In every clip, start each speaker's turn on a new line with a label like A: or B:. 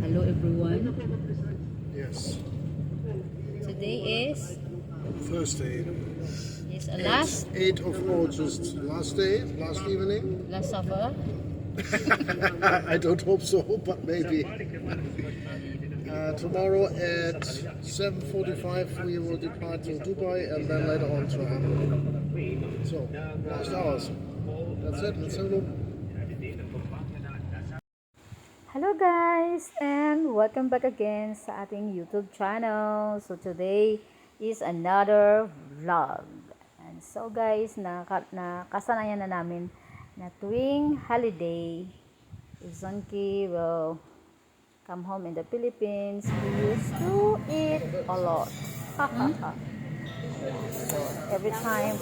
A: Hello everyone.
B: Yes.
A: Today is
B: Thursday.
A: last
B: 8th of August. Last day, last evening.
A: last supper.
B: I don't hope so, but maybe. Tomorrow at 7:45 we will depart to Dubai and then later on to Hamburg. So, last hours. That's it. Let's have a look.
C: Hello guys and welcome back again sa ating YouTube channel. So today is another vlog. And so guys, nakasanayan na namin na tuwing holiday, if Zonky will come home in the Philippines, we used to eat a lot. So every time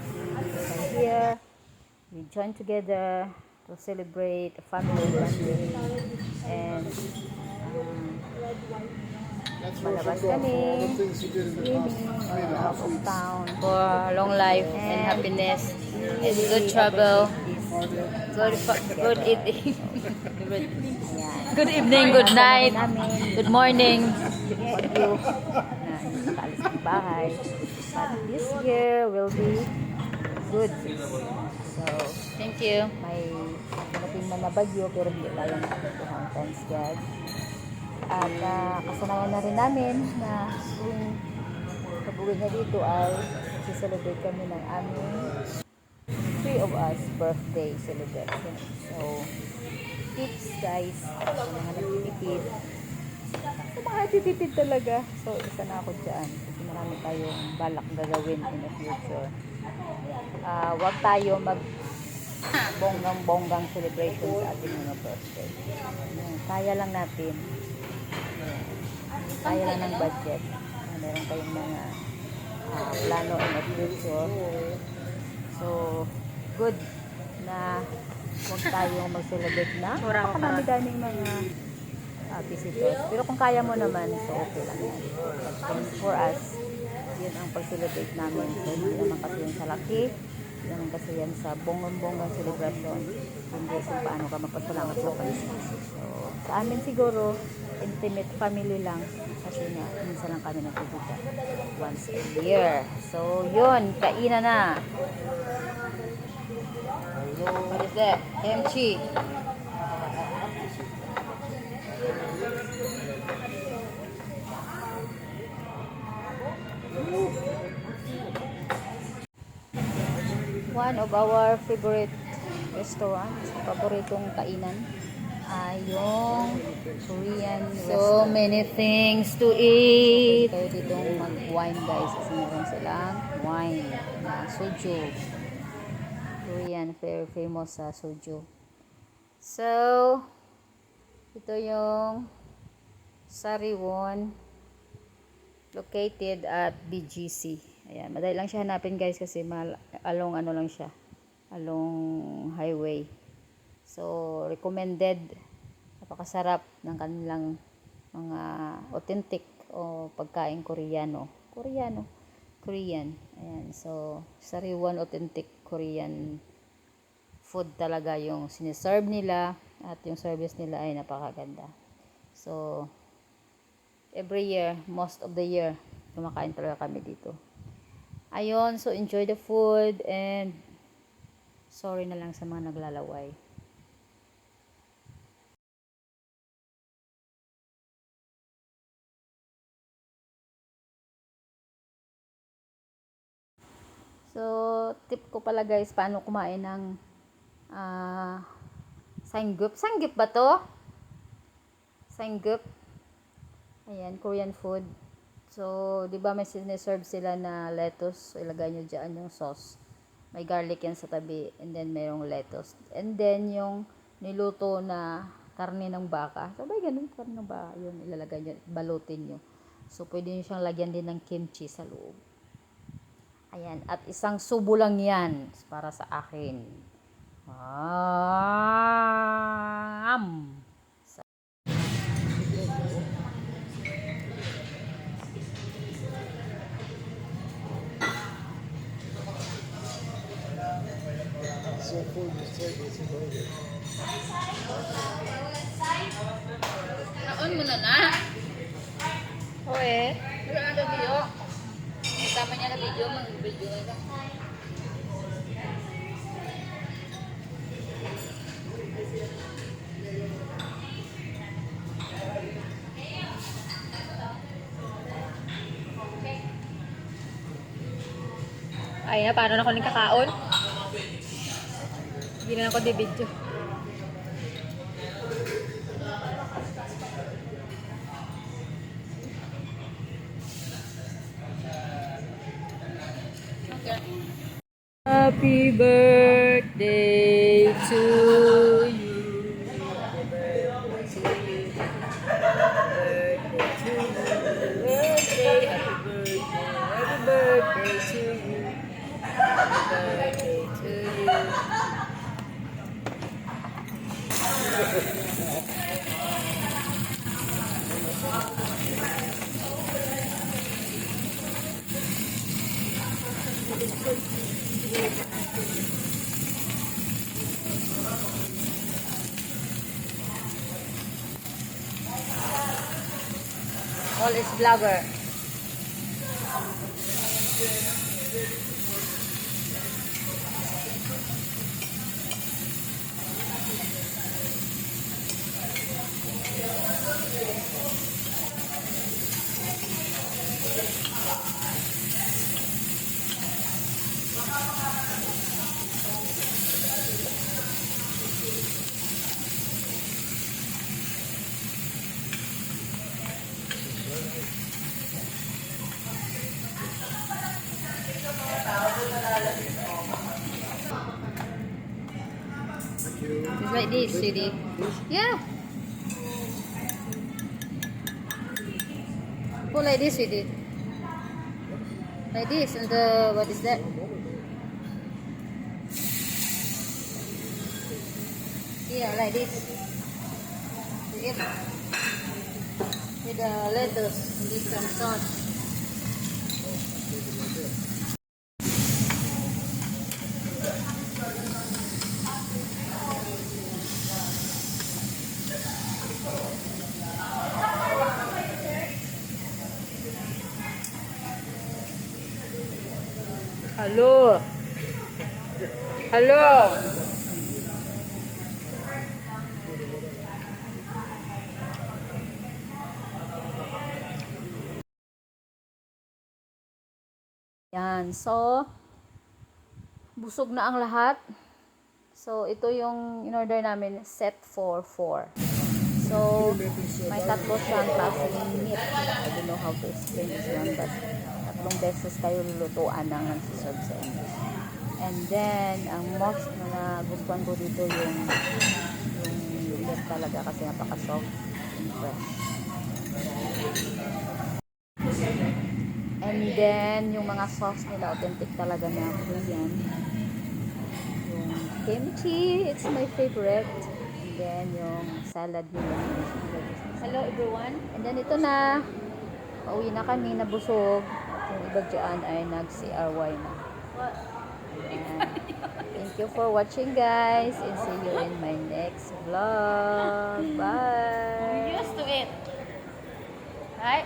C: we come here, we join together to celebrate a family bonding and malabas kami, swimming out of town
A: For long life and happiness and good travel, good eating, good evening, good night, good morning.
C: Bagyo na hindi nakaalis ng bahay, but this year will be good. So
A: Thank you.
C: may dumating man na bagyo pero hindi tayo nakukuhan, thanks God. At kasanayan na rin namin na tuwing pag-uwi na dito ay celebrate kami ng aming 3 of us birthday celebration. So tips guys sa mga nagtitipid, sa mga nagtitipid talaga, so isa na ako dyan kasi marami tayong balak gagawin in the future. Huwag tayo mag bonggang celebration sa ating mga birthday. Kaya lang natin, kaya lang ng budget. Meron tayong mga plano in the future. So good na huwag tayong mag-celebrate na napakamami-daming mga visitors. Pero kung kaya mo naman, so okay lang yan. For us, yun ang pag-celebrate namin. So hindi naman kasi yun sa laki, hindi naman kasi yan sa bonggang celebration. Hindi kung paano ka magpasalamat sa Panginoon. So sa amin siguro, intimate family lang. Kasi nga, minsan lang kami nagpupunta once a year. So yun, kainan na.
A: What is that? Kimchi.
C: One of our favorite restaurants, paboritong kainan ay yung Korean
A: So many things to eat.
C: Kayo ditong mag-wine guys kasi meron silang wine na soju. Korean, very famous sa soju. So, ito yung Sariwon located at BGC. Ayan, madali lang siya hanapin guys kasi along ano lang siya, along highway. So recommended, napakasarap ng kanilang mga authentic o pagkain Korean. Ayan, so Sariwan authentic Korean food talaga yung siniserve nila at yung service nila ay napakaganda. So every year, most of the year, kumakain talaga kami dito. Ayun, so enjoy the food and sorry na lang sa mga naglalaway. So, tip ko pala guys, paano kumain ng sanggip. Sanggip ba to? Sanggip. Ayan, Korean food. So, di ba may siniserve sila na lettuce? So, ilagay nyo dyan yung sauce. May garlic yan sa tabi. And then, mayroong lettuce. And then, yung niluto na karne ng baka. So, ganun, karne ng baka. Yun, ilalagay nyo, balutin nyo. So, pwede nyo siyang lagyan din ng kimchi sa loob. Ayan. At isang subo lang yan para sa akin.
B: So full, this table is amazing.
A: na na.
C: O eh.
A: Wala na sa video. Kasama niya na video, mag-video na ito.
C: Ay na, paano na ako nagkakaon? Hindi na ako di video. Happy birthday to you. Happy birthday to you. Happy birthday to you. All is vlogger.
A: It's like this, sweetie. Yeah. Pull like this, sweetie. Like this, and what is that? Yeah, like this. With the lettuce, with some sauce.
C: Hello. Hello. Yan. So, busog na ang lahat. So, ito yung in-order namin, set for 4. So, may tatlo siyang klaseng meat. I don't know how to explain this one, but tatlong beses kayo lulutuan ng nagsiserve sa inyo. And then, ang most na nagustuhan ko dito yung meat talaga kasi napaka-soft and fresh. And then, yung mga sauce nila, authentic talaga na Korean. Yung kimchi, it's my favorite. And then, yung salad nila. Hello everyone. And then, ito na. Pauwi na kami, nabusog. At yung iba dyan ay nag-CRY na. Ayan. Thank you for watching, guys. And see you in my next vlog. Bye!
A: We're used to it. Right?